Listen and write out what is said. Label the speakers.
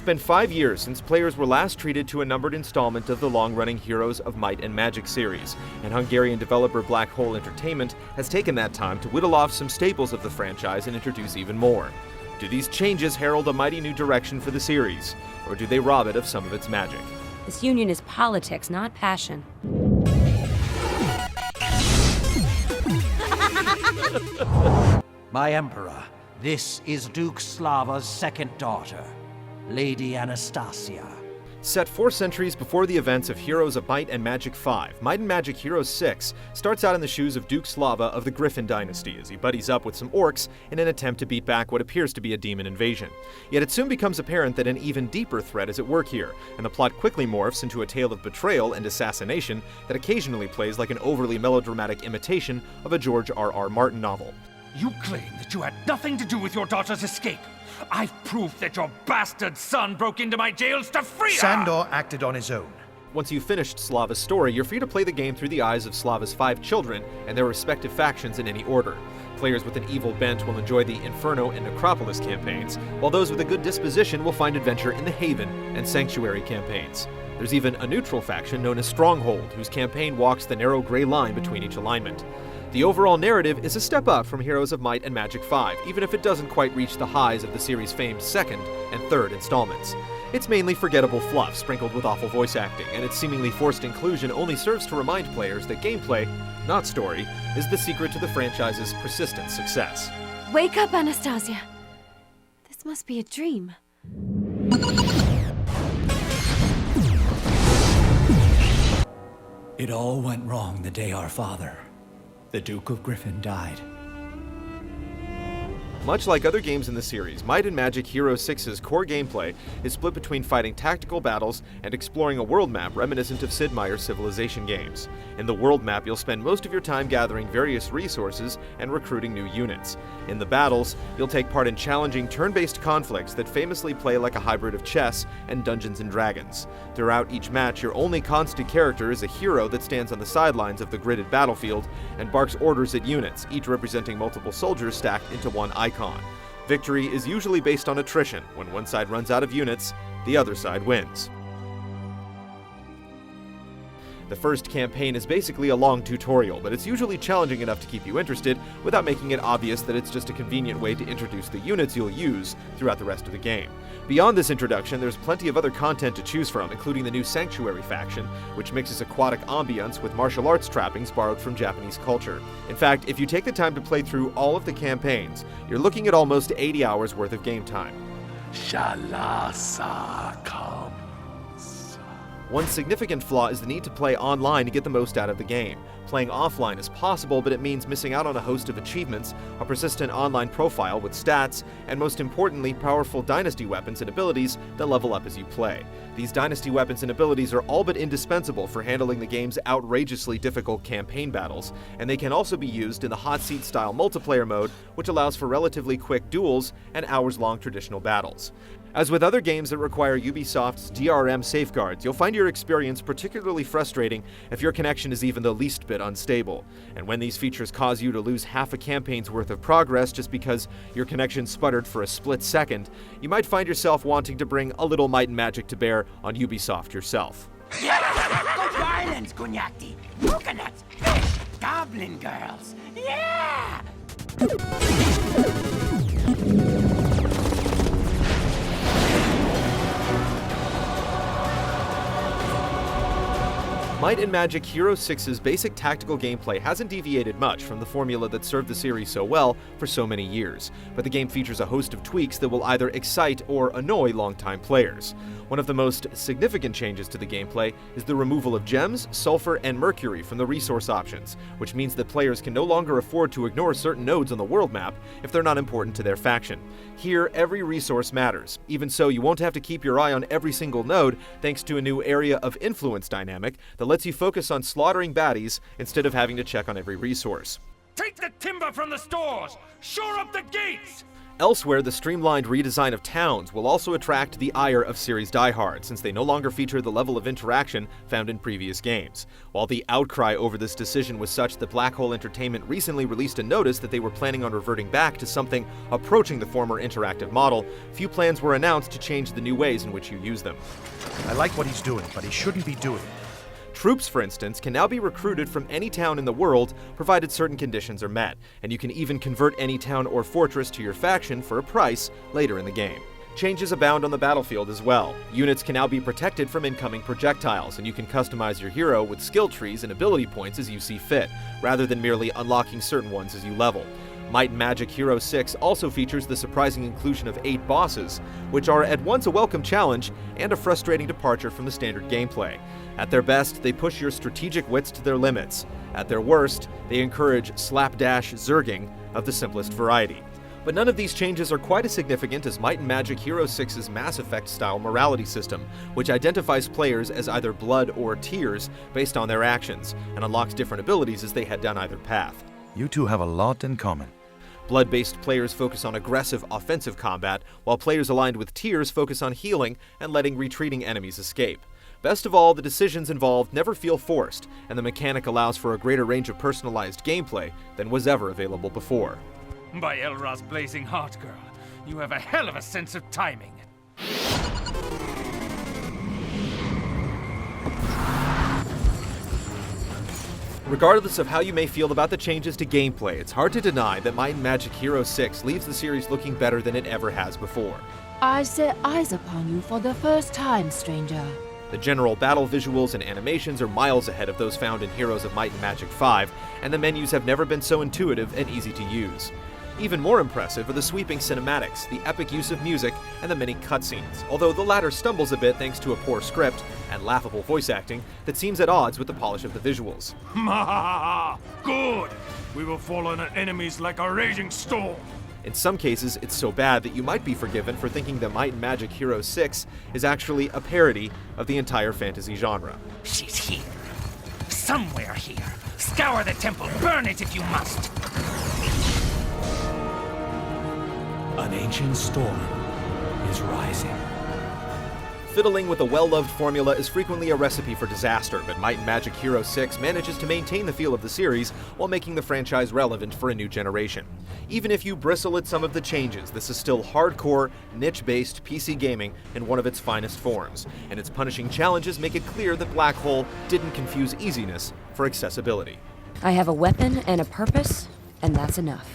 Speaker 1: been 5 years since players were last treated to a numbered installment of the long-running Heroes of Might and Magic series, and Hungarian developer Black Hole Entertainment has taken that time to whittle off some staples of the franchise and introduce even more. Do these changes herald a mighty new direction for the series, or do they rob it of some of its magic?
Speaker 2: This union is politics, not passion.
Speaker 3: My Emperor, this is Duke Slava's second daughter, Lady Anastasia.
Speaker 1: Set 4 centuries before the events of Heroes of Might and Magic 5, Might and Magic Heroes 6 starts out in the shoes of Duke Slava of the Griffin dynasty as he buddies up with some orcs in an attempt to beat back what appears to be a demon invasion. Yet it soon becomes apparent that an even deeper threat is at work here, and the plot quickly morphs into a tale of betrayal and assassination that occasionally plays like an overly melodramatic imitation of a George R.R. Martin novel.
Speaker 4: You claim that you had nothing to do with your daughter's escape. I've proof that your bastard son broke into my jails to free her!
Speaker 5: Sandor acted on his own.
Speaker 1: Once you've finished Slava's story, you're free to play the game through the eyes of Slava's 5 children and their respective factions in any order. Players with an evil bent will enjoy the Inferno and Necropolis campaigns, while those with a good disposition will find adventure in the Haven and Sanctuary campaigns. There's even a neutral faction known as Stronghold, whose campaign walks the narrow gray line between each alignment. The overall narrative is a step up from Heroes of Might and Magic 5, even if it doesn't quite reach the highs of the series' famed second and third installments. It's mainly forgettable fluff sprinkled with awful voice acting, and its seemingly forced inclusion only serves to remind players that gameplay, not story, is the secret to the franchise's persistent success.
Speaker 2: Wake up, Anastasia. This must be a dream.
Speaker 6: It all went wrong the day our father, the Duke of Griffin, died.
Speaker 1: Much like other games in the series, Might and Magic Heroes 6's core gameplay is split between fighting tactical battles and exploring a world map reminiscent of Sid Meier's Civilization games. In the world map, you'll spend most of your time gathering various resources and recruiting new units. In the battles, you'll take part in challenging turn-based conflicts that famously play like a hybrid of chess and Dungeons & Dragons. Throughout each match, your only constant character is a hero that stands on the sidelines of the gridded battlefield and barks orders at units, each representing multiple soldiers stacked into one icon. Victory is usually based on attrition. When one side runs out of units, the other side wins. The first campaign is basically a long tutorial, but it's usually challenging enough to keep you interested without making it obvious that it's just a convenient way to introduce the units you'll use throughout the rest of the game. Beyond this introduction, there's plenty of other content to choose from, including the new Sanctuary faction, which mixes aquatic ambience with martial arts trappings borrowed from Japanese culture. In fact, if you take the time to play through all of the campaigns, you're looking at almost 80 hours worth of game time.
Speaker 5: Shalasa comes.
Speaker 1: One significant flaw is the need to play online to get the most out of the game. Playing offline is possible, but it means missing out on a host of achievements, a persistent online profile with stats, and most importantly, powerful dynasty weapons and abilities that level up as you play. These dynasty weapons and abilities are all but indispensable for handling the game's outrageously difficult campaign battles, and they can also be used in the hot seat style multiplayer mode, which allows for relatively quick duels and hours-long traditional battles. As with other games that require Ubisoft's DRM safeguards, you'll find your experience particularly frustrating if your connection is even the least bit unstable. And when these features cause you to lose half a campaign's worth of progress just because your connection sputtered for a split second, you might find yourself wanting to bring a little might and magic to bear on Ubisoft yourself.
Speaker 7: Go to islands, Gunyakti. Coconuts, fish, goblin girls. Yeah!
Speaker 1: Might and Magic Heroes 6's basic tactical gameplay hasn't deviated much from the formula that served the series so well for so many years, but the game features a host of tweaks that will either excite or annoy longtime players. One of the most significant changes to the gameplay is the removal of gems, sulfur, and mercury from the resource options, which means that players can no longer afford to ignore certain nodes on the world map if they're not important to their faction. Here, every resource matters. Even so, you won't have to keep your eye on every single node thanks to a new area of influence dynamic that lets you focus on slaughtering baddies instead of having to check on every resource.
Speaker 4: Take the timber from the stores! Shore up the gates!
Speaker 1: Elsewhere, the streamlined redesign of towns will also attract the ire of series diehards, since they no longer feature the level of interaction found in previous games. While the outcry over this decision was such that Black Hole Entertainment recently released a notice that they were planning on reverting back to something approaching the former interactive model, few plans were announced to change the new ways in which you use them.
Speaker 5: I like what he's doing, but he shouldn't be doing it.
Speaker 1: Troops, for instance, can now be recruited from any town in the world, provided certain conditions are met, and you can even convert any town or fortress to your faction for a price later in the game. Changes abound on the battlefield as well. Units can now be protected from incoming projectiles, and you can customize your hero with skill trees and ability points as you see fit, rather than merely unlocking certain ones as you level. Might and Magic Hero 6 also features the surprising inclusion of 8 bosses, which are at once a welcome challenge and a frustrating departure from the standard gameplay. At their best, they push your strategic wits to their limits. At their worst, they encourage slapdash zerging of the simplest variety. But none of these changes are quite as significant as Might and Magic Hero 6's Mass Effect-style morality system, which identifies players as either blood or tears based on their actions, and unlocks different abilities as they head down either path.
Speaker 5: You two have a lot in common.
Speaker 1: Blood-based players focus on aggressive, offensive combat, while players aligned with tiers focus on healing and letting retreating enemies escape. Best of all, the decisions involved never feel forced, and the mechanic allows for a greater range of personalized gameplay than was ever available before.
Speaker 4: By Elra's blazing heart, girl, you have a hell of a sense of timing.
Speaker 1: Regardless of how you may feel about the changes to gameplay, it's hard to deny that Might and Magic Hero 6 leaves the series looking better than it ever has before.
Speaker 8: I set eyes upon you for the first time, stranger.
Speaker 1: The general battle visuals and animations are miles ahead of those found in Heroes of Might and Magic 5, and the menus have never been so intuitive and easy to use. Even more impressive are the sweeping cinematics, the epic use of music, and the many cutscenes, although the latter stumbles a bit thanks to a poor script and laughable voice acting that seems at odds with the polish of the visuals.
Speaker 4: Good! We will fall on our enemies like a raging storm.
Speaker 1: In some cases, it's so bad that you might be forgiven for thinking that Might and Magic Hero 6 is actually a parody of the entire fantasy genre.
Speaker 7: She's here. Somewhere here. Scour the temple, burn it if you must.
Speaker 6: An ancient storm is rising.
Speaker 1: Fiddling with a well-loved formula is frequently a recipe for disaster, but Might and Magic Hero 6 manages to maintain the feel of the series while making the franchise relevant for a new generation. Even if you bristle at some of the changes, this is still hardcore, niche-based PC gaming in one of its finest forms, and its punishing challenges make it clear that Black Hole didn't confuse easiness for accessibility.
Speaker 2: I have a weapon and a purpose, and that's enough.